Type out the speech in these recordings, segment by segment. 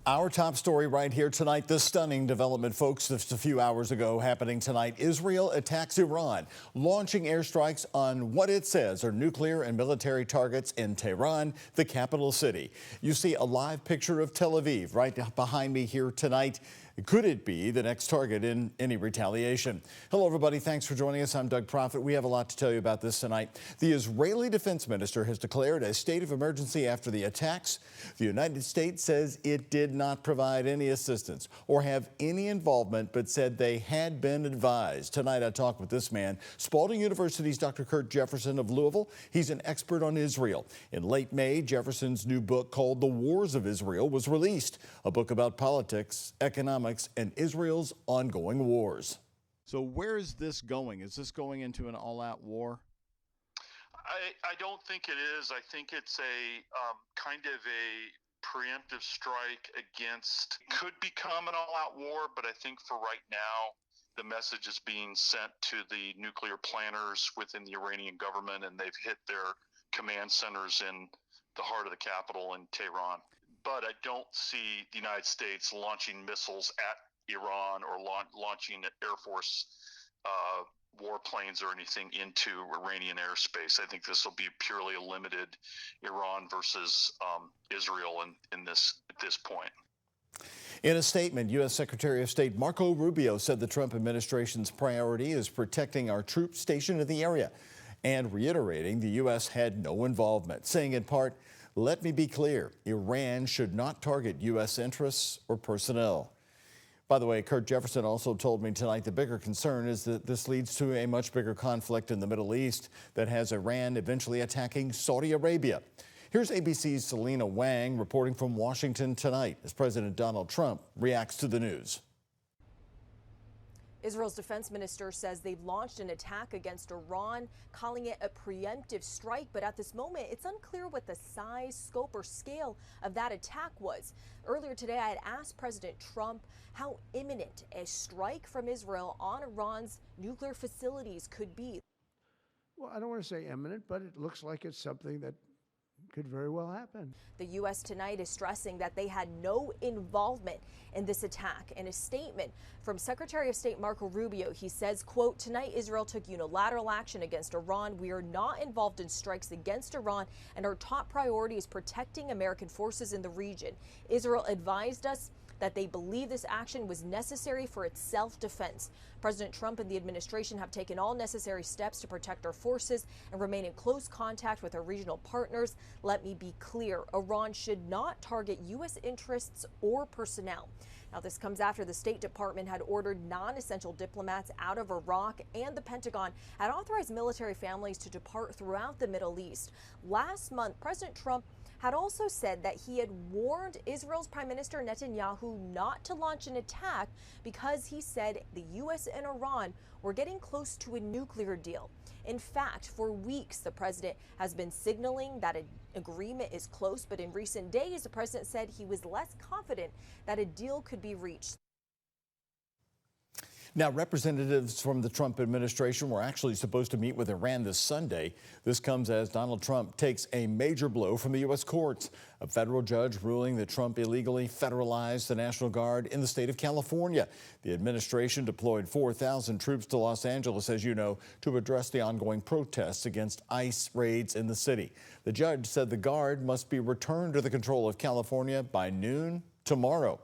Our top story right here tonight, the stunning development, folks, just a few hours ago happening tonight. Israel attacks Iran, launching airstrikes on what it says are nuclear and military targets in Tehran, the capital city. You see a live picture of Tel Aviv right behind me here tonight. Could it be the next target in any retaliation? Hello, everybody. Thanks for joining us. I'm Doug Proffitt. We have a lot to tell you about this tonight. The Israeli defense minister has declared a state of emergency after the attacks. The United States says it did not provide any assistance or have any involvement, but said they had been advised. Tonight, I talked with this man, Spalding University's Dr. Kurt Jefferson of Louisville. He's an expert on Israel. In late May, Jefferson's new book called The Wars of Israel was released, a book about politics, economics, and Israel's ongoing wars. So where is this going? Is this going into an all-out war? I don't think it is. I think it's a kind of a preemptive strike against, could become an all-out war, but I think for right now, the message is being sent to the nuclear planners within the Iranian government, and they've hit their command centers in the heart of the capital in Tehran. But I don't see the United States launching missiles at Iran or launching Air Force warplanes or anything into Iranian airspace. I think this will be purely a limited Iran versus Israel at this point. In a statement, U.S. Secretary of State Marco Rubio said the Trump administration's priority is protecting our troops stationed in the area and reiterating the U.S. had no involvement, saying in part, "Let me be clear, Iran should not target U.S. interests or personnel." By the way, Kurt Jefferson also told me tonight the bigger concern is that this leads to a much bigger conflict in the Middle East that has Iran eventually attacking Saudi Arabia. Here's ABC's Selena Wang reporting from Washington tonight as President Donald Trump reacts to the news. Israel's defense minister says they've launched an attack against Iran, calling it a preemptive strike. But at this moment, it's unclear what the size, scope, or scale of that attack was. Earlier today, I had asked President Trump how imminent a strike from Israel on Iran's nuclear facilities could be. Well, I don't want to say imminent, but it looks like it's something that could very well happen. The U.S. tonight is stressing that they had no involvement in this attack. In a statement from Secretary of State Marco Rubio, he says, quote, "Tonight Israel took unilateral action against Iran. We are not involved in strikes against Iran, and our top priority is protecting American forces in the region. Israel advised us that they believe this action was necessary for its self-defense. President Trump and the administration have taken all necessary steps to protect our forces and remain in close contact with our regional partners. Let me be clear, Iran should not target U.S. interests or personnel." Now, this comes after the State Department had ordered non-essential diplomats out of Iraq, and the Pentagon had authorized military families to depart throughout the Middle East. Last month, President Trump had also said that he had warned Israel's Prime Minister Netanyahu not to launch an attack because he said the U.S. and Iran were getting close to a nuclear deal. In fact, for weeks, the president has been signaling that an agreement is close, but in recent days, the president said he was less confident that a deal could be reached. Now, representatives from the Trump administration were actually supposed to meet with Iran this Sunday. This comes as Donald Trump takes a major blow from the U.S. courts. A federal judge ruling that Trump illegally federalized the National Guard in the state of California. The administration deployed 4,000 troops to Los Angeles, as you know, to address the ongoing protests against ICE raids in the city. The judge said the Guard must be returned to the control of California by noon tomorrow.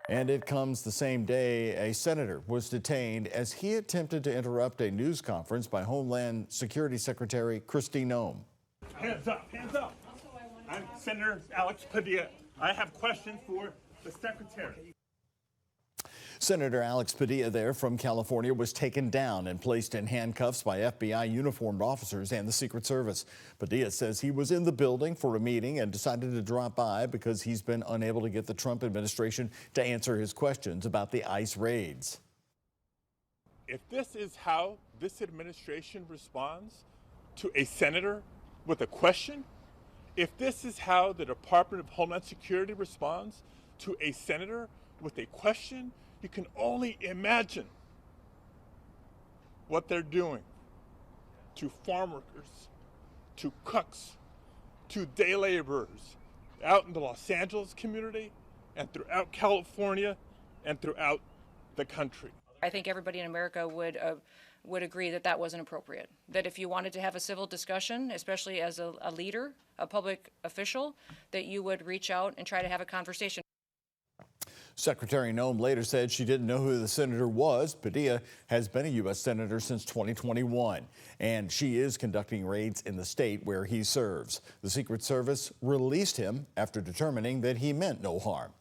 And it comes the same day a senator was detained as he attempted to interrupt a news conference by Homeland Security Secretary Kristi Noem. Hands up, hands up. I'm Senator Alex Padilla. I have questions for the secretary. Senator Alex Padilla there from California was taken down and placed in handcuffs by FBI uniformed officers and the Secret Service. Padilla says he was in the building for a meeting and decided to drop by because he's been unable to get the Trump administration to answer his questions about the ICE raids. If this is how this administration responds to a senator with a question, if this is how the Department of Homeland Security responds to a senator with a question, you can only imagine what they're doing to farm workers, to cooks, to day laborers out in the Los Angeles community and throughout California and throughout the country. I think everybody in America would agree that that wasn't appropriate. That if you wanted to have a civil discussion, especially as a leader, a public official, that you would reach out and try to have a conversation. Secretary Noem later said she didn't know who the senator was. Padilla has been a U.S. senator since 2021, and she is conducting raids in the state where he serves. The Secret Service released him after determining that he meant no harm.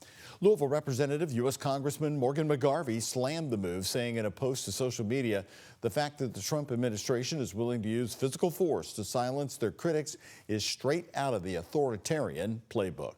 Louisville Representative U.S. Congressman Morgan McGarvey slammed the move, saying in a post to social media, the fact that the Trump administration is willing to use physical force to silence their critics is straight out of the authoritarian playbook.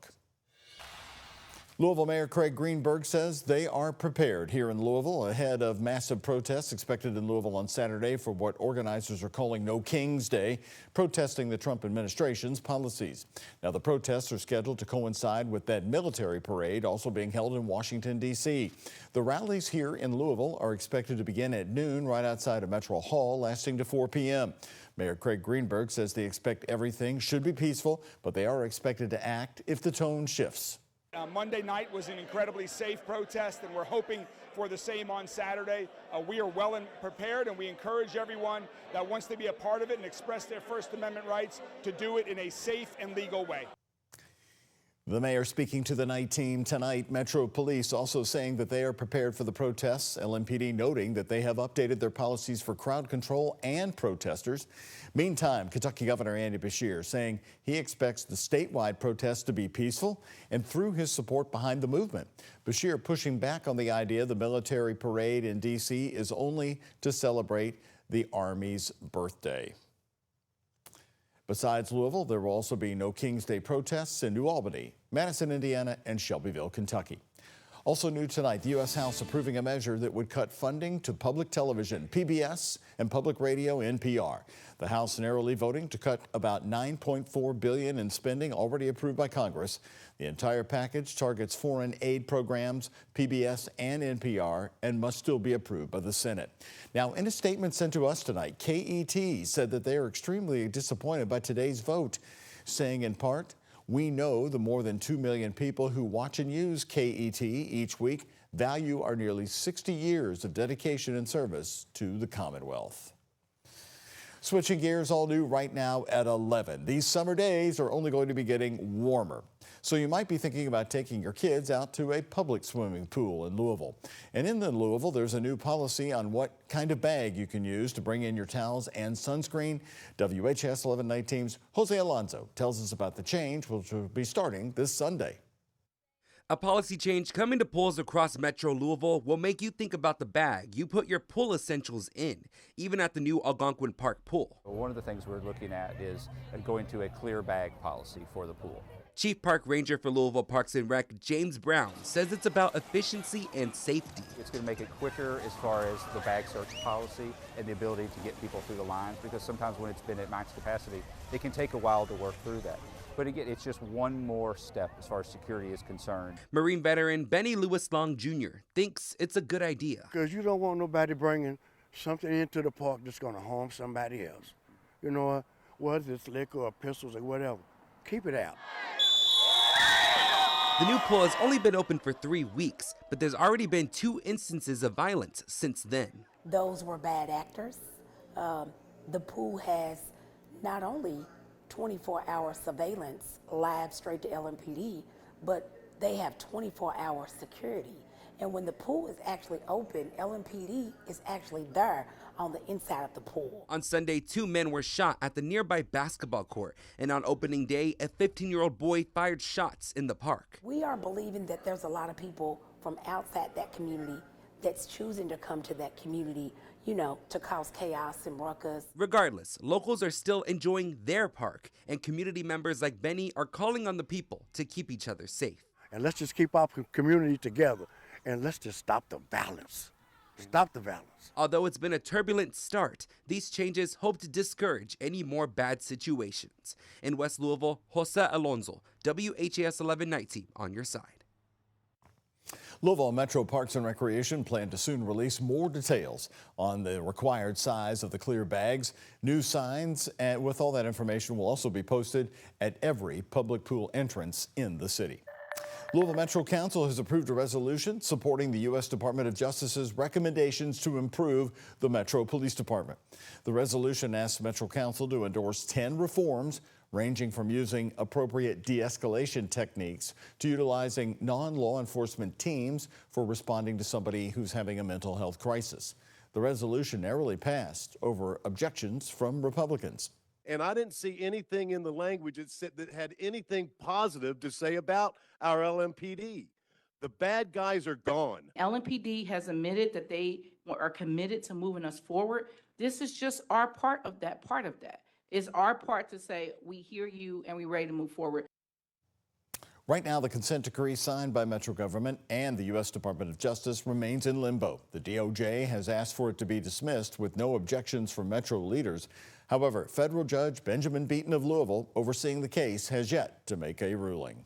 Louisville Mayor Craig Greenberg says they are prepared here in Louisville ahead of massive protests expected in Louisville on Saturday for what organizers are calling No King's Day, protesting the Trump administration's policies. Now, the protests are scheduled to coincide with that military parade also being held in Washington, D.C. The rallies here in Louisville are expected to begin at noon right outside of Metro Hall, lasting to 4 p.m. Mayor Craig Greenberg says they expect everything should be peaceful, but they are expected to act if the tone shifts. Monday night was an incredibly safe protest, and we're hoping for the same on Saturday. We are well prepared, and we encourage everyone that wants to be a part of it and express their First Amendment rights to do it in a safe and legal way. The mayor speaking to the night team tonight. Metro Police also saying that they are prepared for the protests. LMPD noting that they have updated their policies for crowd control and protesters. Meantime, Kentucky Governor Andy Beshear saying he expects the statewide protests to be peaceful and through his support behind the movement. Beshear pushing back on the idea the military parade in D.C. is only to celebrate the Army's birthday. Besides Louisville, there will also be No King's Day protests in New Albany, Madison, Indiana, and Shelbyville, Kentucky. Also new tonight, the U.S. House approving a measure that would cut funding to public television, PBS, and public radio, NPR. The House narrowly voting to cut about $9.4 billion in spending already approved by Congress. The entire package targets foreign aid programs, PBS and NPR, and must still be approved by the Senate. Now, in a statement sent to us tonight, KET said that they are extremely disappointed by today's vote, saying in part, "We know the more than 2 million people who watch and use KET each week value our nearly 60 years of dedication and service to the Commonwealth." Switching gears, all new right now at 11. These summer days are only going to be getting warmer. So you might be thinking about taking your kids out to a public swimming pool in Louisville. And in Louisville, there's a new policy on what kind of bag you can use to bring in your towels and sunscreen. WHAS 11 night team's Jose Alonso tells us about the change, which will be starting this Sunday. A policy change coming to pools across Metro Louisville will make you think about the bag you put your pool essentials in, even at the new Algonquin Park pool. One of the things we're looking at is going to a clear bag policy for the pool. Chief Park Ranger for Louisville Parks and Rec, James Brown, says it's about efficiency and safety. It's going to make it quicker as far as the bag search policy and the ability to get people through the lines, because sometimes when it's been at max capacity, it can take a while to work through that. But again, it's just one more step as far as security is concerned. Marine veteran Benny Lewis Long Jr. thinks it's a good idea. Because you don't want nobody bringing something into the park that's going to harm somebody else. You know, whether it's liquor or pistols or whatever, keep it out. The new pool has only been open for 3 weeks, but there's already been 2 instances of violence since then. Those were bad actors. The pool has not only 24-hour surveillance live straight to LMPD, but they have 24-hour security. And when the pool is actually open, LMPD is actually there on the inside of the pool. On Sunday, 2 men were shot at the nearby basketball court. And on opening day, a 15-year-old boy fired shots in the park. We are believing that there's a lot of people from outside that community that's choosing to come to that community, you know, to cause chaos and ruckus. Regardless, locals are still enjoying their park, and community members like Benny are calling on the people to keep each other safe. And let's just keep our community together, and let's just stop the violence. Stop the violence. Although it's been a turbulent start, these changes hope to discourage any more bad situations. In West Louisville, Jose Alonso, WHAS 11 Night Team on your side. Louisville Metro Parks and Recreation plan to soon release more details on the required size of the clear bags. New signs and with all that information will also be posted at every public pool entrance in the city. Louisville Metro Council has approved a resolution supporting the U.S. Department of Justice's recommendations to improve the Metro Police Department. The resolution asks Metro Council to endorse 10 reforms ranging from using appropriate de-escalation techniques to utilizing non-law enforcement teams for responding to somebody who's having a mental health crisis. The resolution narrowly passed over objections from Republicans. And I didn't see anything in the language that had anything positive to say about our LMPD. The bad guys are gone. LMPD has admitted that they are committed to moving us forward. This is just our part of that. It's our part to say, we hear you and we're ready to move forward. Right now, the consent decree signed by Metro government and the U.S. Department of Justice remains in limbo. The DOJ has asked for it to be dismissed with no objections from Metro leaders. However, federal judge Benjamin Beaton of Louisville, overseeing the case, has yet to make a ruling.